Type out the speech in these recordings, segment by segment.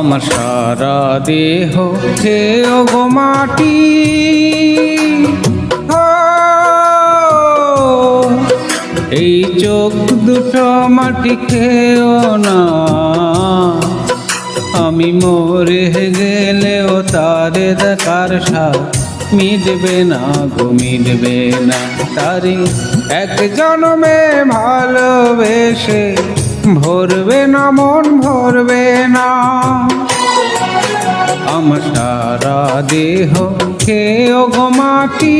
আমার সারা দেহ খেয়েও গো মাটি, এই চোখ দুটো মাটি খেয়েও না। আমি মরে গেলেও তারে দেখার স্বাদ মিটবে না গো, মিটবে না। তারে এক জন্মে ভালোবেসে ভরবে না মন, ভরবে না। আমার সারা দেহ খেয়েও গো মাটি,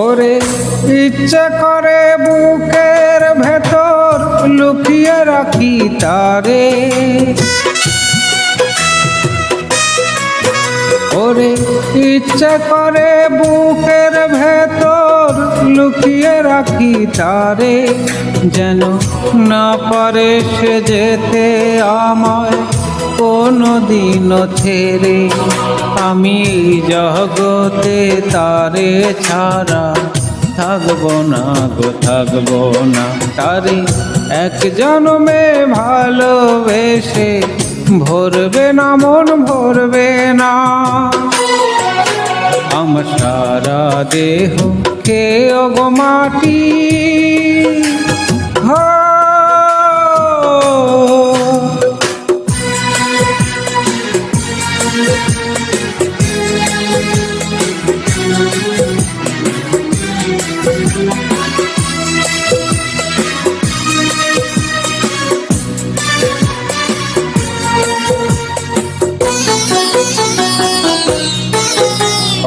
ওরে ইচ্ছে করে বুকের ভেতর লুকিয়ে রাখি তারে, ওরে ইচ্ছে করে বুকের ভেতর লুকিয়ে রাখি তারে, যেন না পারে সে যেতে আমায় কোনো দিনও ছেড়ে। আমি জগতে তারে ছাড়া থাকবো না গো, থাকবো না। তারে এক জন্মে ভালোবেসে ভরবে না মন, ভরবে না। আমার সারা দেহ খেয়েও গো মাটি,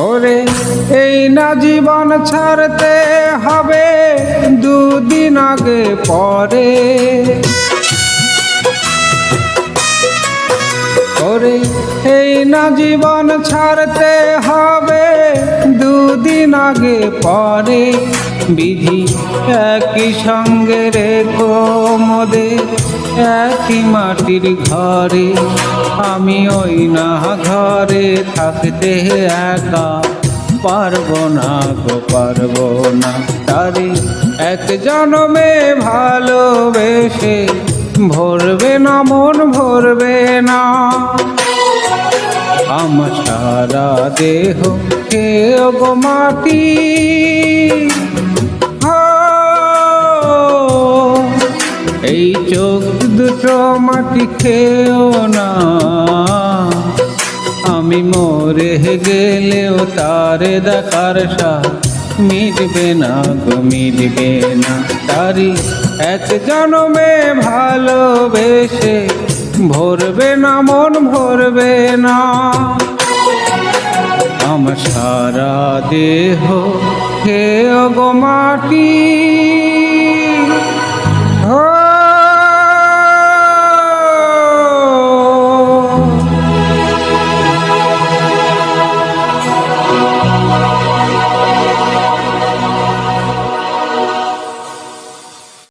ওরে এই না জীবন ছাড়তে হবে দুদিন আগে পরে, ওরে এই না জীবন ছাড়তে হবে দুদিন আগে পরে। বিধি একই সঙ্গে রেখো মোদের একই মাটির ঘরে, আমি ওই না ঘরে থাকতে একা পারবো না গো, পারবো না। তারে এক জন্মে ভালোবেসে ভরবে না মন, ভরবে না। আমার সারা দেহ খেয়েও গো মাটি, এই চোখ দুটো মাটি খেয়েও না। আমি মরে গেলেও তারে দেখার স্বাদ মিটবে না গো, মিটবে না। তারি এক জন্মে ভালোবেসে ভরবে না মন, ভরবে না। আমার সারা দেহ খেয়েও গো মাটি।